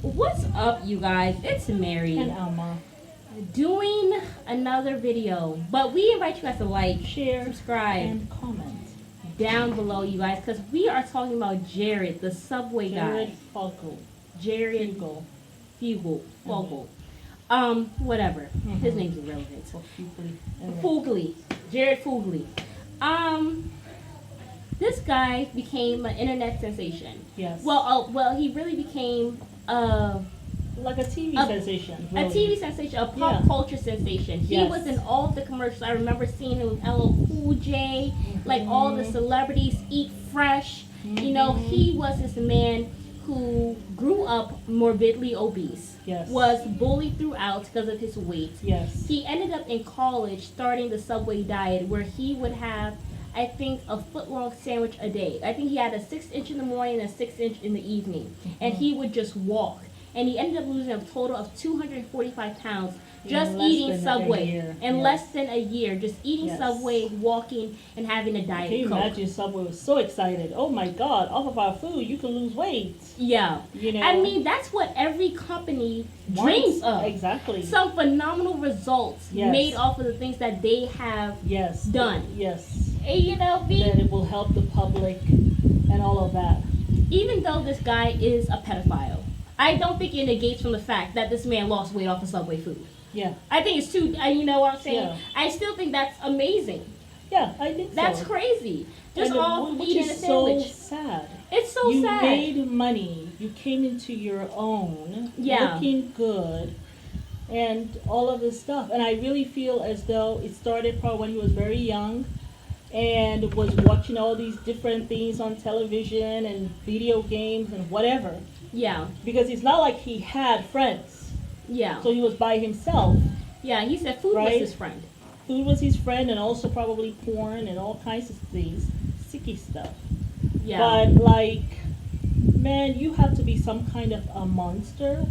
What's up, you guys? It's Mary And Alma. doing another video, but we invite you guys to like, Share, subscribe, and comment. down below, you guys, because we are talking about Jared, the Subway Jared guy. Fogle. Jared Fugle. Fogle. Whatever. His name's irrelevant. Or Fugly. Anyway. Fugly. Jared Fugly. This guy became an internet sensation. Yes. Well, he really became like a TV sensation. a Really. TV sensation, a pop culture sensation. He Yes. was in all of the commercials. I remember seeing him with LL Cool J, like all the celebrities, Eat Fresh. You know, he was this man who grew up morbidly obese. Yes. Was bullied throughout because of his weight. Yes. He ended up in college starting the Subway diet, where he would have, I think, a foot-long sandwich a day. I think he had a 6-inch in the morning and a 6-inch in the evening. And he would just walk. And he ended up losing a total of 245 pounds just eating Subway. In less than a year. Just eating Subway, walking, and having a diet Can you Coke. imagine Subway was so excited? Oh my God, off of our food, you can lose weight. Yeah. You know? I mean, that's what every company dreams of. Exactly. Some phenomenal results made off of the things that they have done. Yes. And, you know, that it will help the public and all of that. Even though this guy is a pedophile, I don't think it negates from the fact that this man lost weight off of Subway food. Yeah. I think it's too, you know what I'm saying? Yeah. I still think that's amazing. Yeah, I think so. That's crazy. Just and all which eating is a sandwich. so sad. It's so you sad. You made money. You came into your own. Yeah. Looking good. And all of this stuff. And I really feel as though it started probably when he was very young and was watching all these different things on television and video games and whatever. Yeah. Because it's not like he had friends. Yeah. So he was by himself. Yeah, he said food was his friend. Food was his friend, and also probably porn and all kinds of things. Sicky stuff. Yeah. But, like, man, you have to be some kind of a monster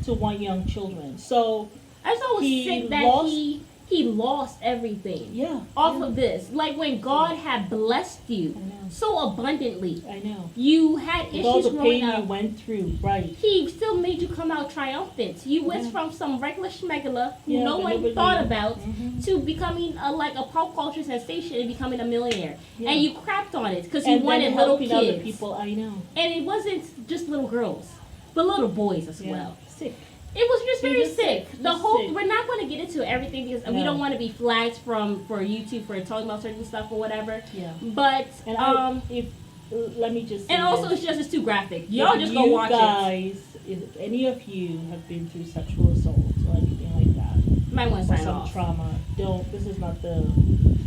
to want young children. So I was always sick that he lost everything. Yeah. Off of this. Like when God had blessed you so abundantly. I know. You had issues all the growing pain up. you went through, right. He still made you come out triumphant. You went from some regular schmegula who no one thought about to becoming like a pop culture sensation and becoming a millionaire. Yeah. And you crapped on it because you wanted little kids. Other people, I know. And it wasn't just little girls, but little boys as well. Sick. It was just very sick. Sick. We're not going to get into everything because we don't want to be flagged for YouTube for talking about certain stuff or whatever. Yeah. But let me just. And also, it's too graphic. Y'all just go watch it. If any of you have been through sexual assault or anything like that, might want to sign off. Trauma. Don't. This is not the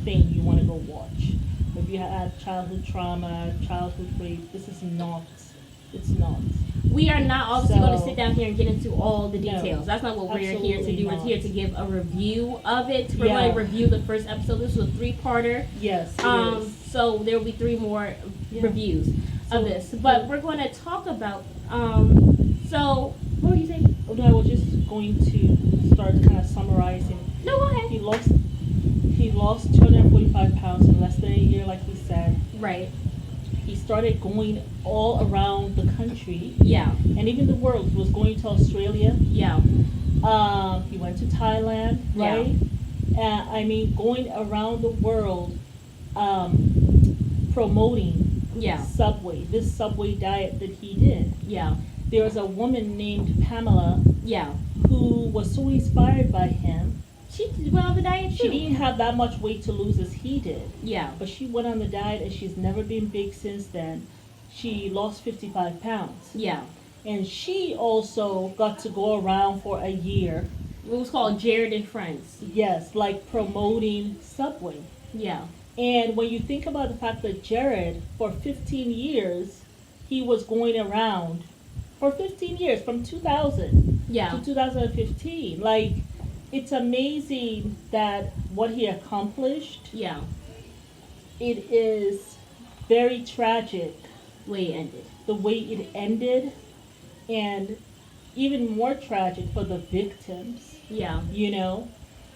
thing you want to go watch. If you had childhood trauma, childhood rape, this is not. It's not. We are not obviously going to sit down here and get into all the details. That's not what we're here to do. We're here to give a review of it. We're going to review the first episode. This was a 3-parter. Yes. So there will be 3 more reviews of this. But we're going to talk about. So what were you saying? Oh, no, I was just going to start kind of summarizing. No, go ahead. He lost 245 pounds in less than a year, like he said. Right. He started going all around the country. Yeah. And even the world. He was going to Australia. Yeah. He went to Thailand, right? Yeah. I mean, going around the world promoting Subway, this Subway diet that he did. Yeah. There was a woman named Pamela who was so inspired by him. She went on the diet too. She didn't have that much weight to lose as he did. Yeah. But she went on the diet and she's never been big since then. She lost 55 pounds. Yeah. And she also got to go around for a year. It was called Jared and Friends. Yes, like promoting Subway. Yeah. And when you think about the fact that Jared, for 15 years, he was going around for 15 years, from 2000 to 2015. Like, it's amazing that what he accomplished. Yeah. It is very tragic. The way it ended. And even more tragic for the victims. Yeah. You know?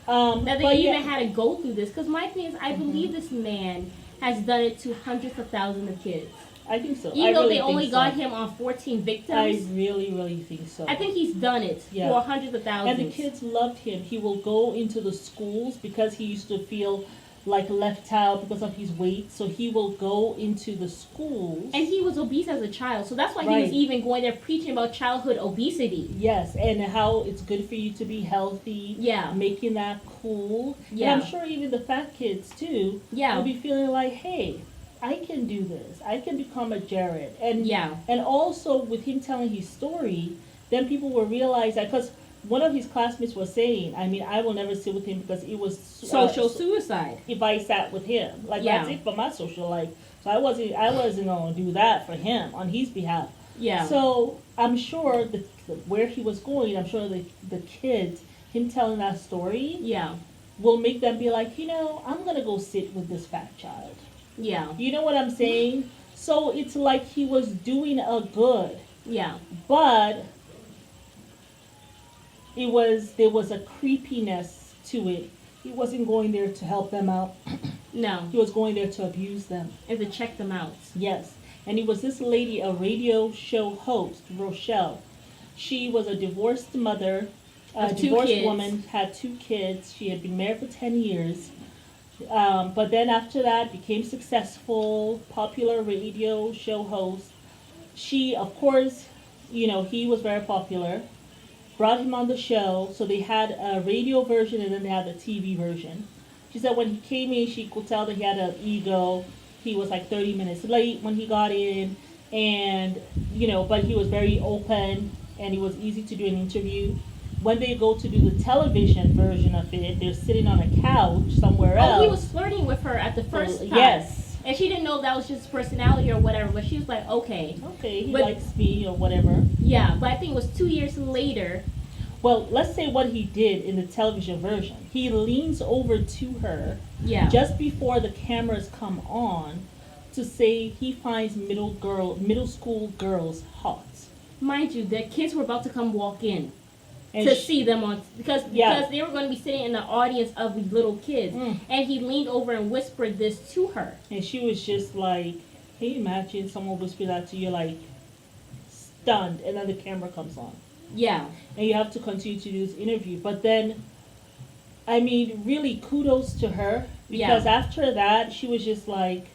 That they even had to go through this. Because my thing is, I believe this man has done it to hundreds of thousands of kids. I think so. Even though they only got him on 14 victims. I really think so. I think he's done it for hundreds of thousands. And the kids loved him. He will go into the schools because he used to feel like left out because of his weight. So he will go into the schools. And he was obese as a child. So that's why he was even going there preaching about childhood obesity. Yes, and how it's good for you to be healthy. Yeah. Making that cool. Yeah. And I'm sure even the fat kids too will be feeling like, hey, I can do this. I can become a Jared. And and also with him telling his story, then people will realize that, because one of his classmates was saying, I mean, I will never sit with him because it was social suicide. If I sat with him, like that's it for my social life. So I wasn't gonna do that for him on his behalf. Yeah. So I'm sure where he was going, I'm sure the kids, him telling that story, will make them be like, I'm gonna go sit with this fat child. Yeah. You know what I'm saying? So it's like he was doing a good. Yeah. But there was a creepiness to it. He wasn't going there to help them out. No. He was going there to abuse them. And to check them out. Yes. And it was this lady, a radio show host, Rochelle. She was a divorced mother, a divorced woman, had 2 kids. She had been married for 10 years. But then after that, became successful, popular radio show host. She, of course, he was very popular. Brought him on the show, so they had a radio version and then they had the TV version. She said when he came in, she could tell that he had an ego. He was like 30 minutes late when he got in, and but he was very open and it was easy to do an interview. When they go to do the television version of it, they're sitting on a couch somewhere else. Oh, he was flirting with her at the first time. Yes. And she didn't know if that was just personality or whatever, but she was like, okay. Okay, he likes me or whatever. Yeah, but I think it was 2 years later. Well, let's say what he did in the television version. He leans over to her just before the cameras come on to say he finds middle school girls hot. Mind you, the kids were about to come walk in. And to see them on because they were going to be sitting in the audience of these little kids, and he leaned over and whispered this to her, and she was just like, "Can you imagine someone whispered that to you, like stunned?" And then the camera comes on, and you have to continue to do this interview. But then, I mean, really kudos to her because after that, she was just like,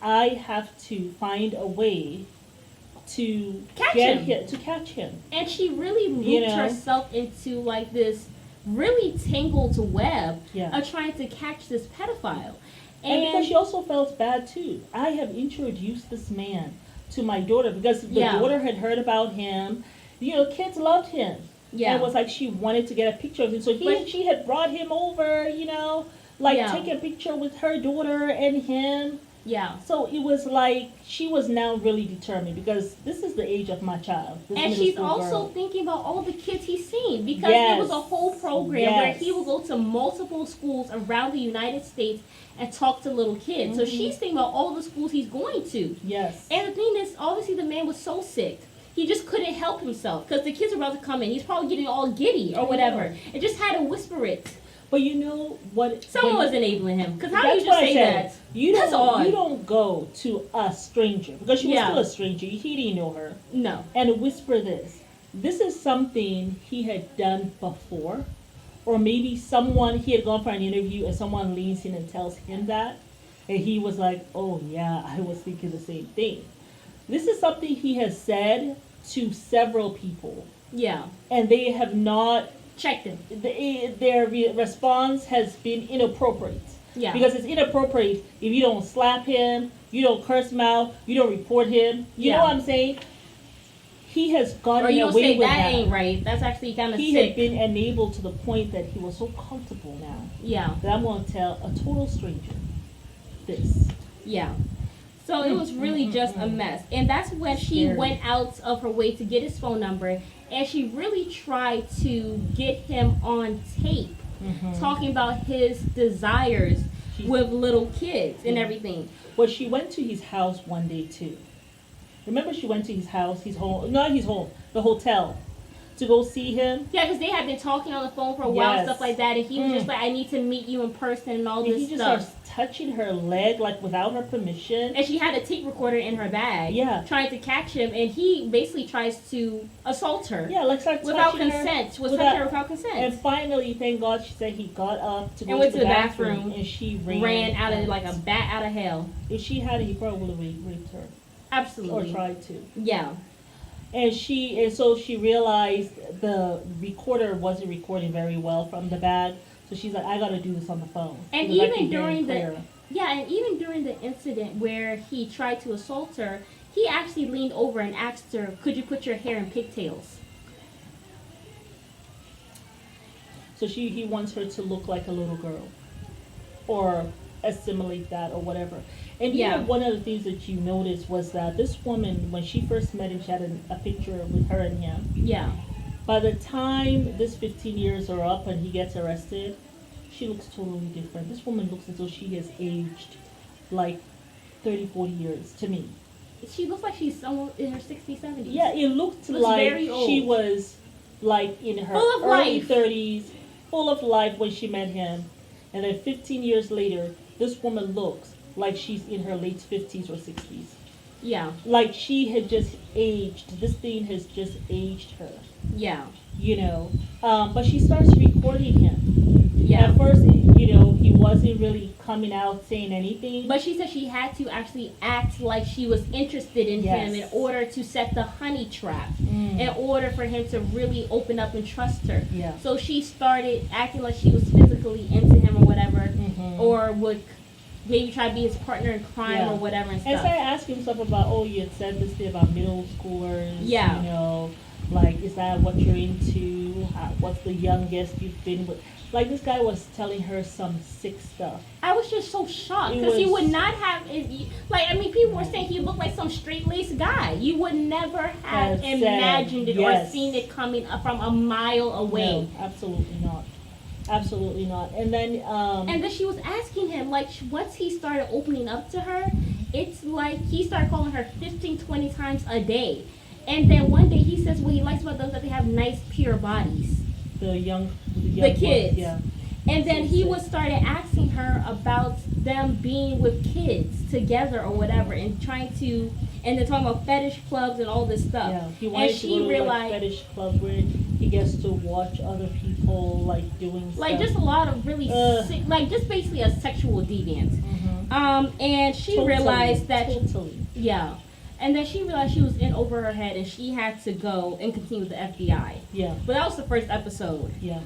"I have to find a way to catch him. And she really moved herself into like this really tangled web of trying to catch this pedophile. And because she also felt bad too. I have introduced this man to my daughter because the daughter had heard about him. Kids loved him. Yeah. And it was like she wanted to get a picture of him. So she had brought him over, take a picture with her daughter and him. Yeah. So it was like she was now really determined because this is the age of my child. And she's also thinking about all the kids he's seen because there was a whole program where he will go to multiple schools around the United States and talk to little kids. So she's thinking about all the schools he's going to. Yes. And the thing is, obviously the man was so sick. He just couldn't help himself because the kids were about to come in. He's probably getting all giddy or whatever. And just had to whisper it. But you know what? Someone was enabling him. Because how do you just say that? You don't go to a stranger, because she was still a stranger. He didn't know her. No. And whisper this. This is something he had done before. Or maybe he had gone for an interview and someone leans in and tells him that. And he was like, oh yeah, I was thinking the same thing. This is something he has said to several people. Yeah. And they have not checked him. Their response has been inappropriate. Yeah. Because it's inappropriate if you don't slap him, you don't curse him out, you don't report him. You know what I'm saying? He has gotten away with that. Or you don't say that ain't right. That's actually kind of sick. He had been enabled to the point that he was so comfortable now. Yeah. That I'm going to tell a total stranger this. Yeah. So it was really just a mess. And that's when she went out of her way to get his phone number. And she really tried to get him on tape, talking about his desires with little kids and everything. Well, she went to his house one day too. Remember, she went to his house, his home, not his home, the hotel. to go see him. Yeah, because they had been talking on the phone for a while, Yes. stuff like that, and he was just like, I need to meet you in person and all And this he just stuff. starts touching her leg like without her permission. And she had a tape recorder in her bag, Yeah. trying to catch him, and he basically tries to assault her. Yeah, like start without touching consent. her. Was touching her without consent. And finally, thank God, she said he got up to go and went to the bathroom, and she ran out of like a bat out of hell. If she had it, he probably would have raped her. Absolutely. Or tried to. Yeah. And so she realized the recorder wasn't recording very well from the bag. So she's like, I gotta do this on the phone. And even during even during the incident where he tried to assault her, he actually leaned over and asked her, could you put your hair in pigtails? So he wants her to look like a little girl. Or assimilate that or whatever. And you know, one of the things that you noticed was that this woman, when she first met him, she had a picture with her and him. Yeah. By the time this 15 years are up and he gets arrested, she looks totally different. This woman looks as though she has aged like 30, 40 years to me. She looks like she's someone in her 60s, 70s. Yeah, it looked like she was like in her early 30s, full of life when she met him. And then 15 years later, this woman looks like she's in her late 50s or 60s. Yeah. Like she had just aged. This thing has just aged her. Yeah. You know. But she starts recording him. Yeah. At first, you know, he wasn't really coming out saying anything. But she said she had to actually act like she was interested in him in order to set the honey trap. In order for him to really open up and trust her. Yeah. So she started acting like she was physically into him or whatever. Or would maybe try to be his partner in crime or whatever and stuff. And started asking stuff about, oh, you had said this thing about middle schoolers. Yeah. You know, like, is that what you're into? What's the youngest you've been with? Like, this guy was telling her some sick stuff. I was just so shocked because he would not have, like, I mean, people were saying he looked like some straight-laced guy. You would never have imagined it or seen it coming from a mile away. No, absolutely not. Absolutely not. And then she was asking him, like, once he started opening up to her, it's like he started calling her 15, 20 times a day. And then one day he says what he likes about those that they have nice, pure bodies. The kids. Yeah. And then he would started asking her about them being with kids together or whatever, and trying to, and they're talking about fetish clubs and all this stuff. Yeah, he wanted to go to like fetish clubs where he gets to watch other people like doing like stuff. just a lot of really sick, like just basically a sexual deviant. And she realized that yeah. And then she realized she was in over her head, and she had to go and continue with the FBI. Yeah. But that was the first episode. Yeah.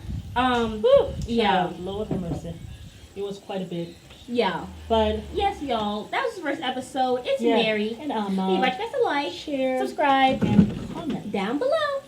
Yeah. Lord have mercy. It was quite a bit. Yeah. But yes, y'all. That was the first episode. It's Mary. And Alma. Leave us a like, share, subscribe, and comment down below.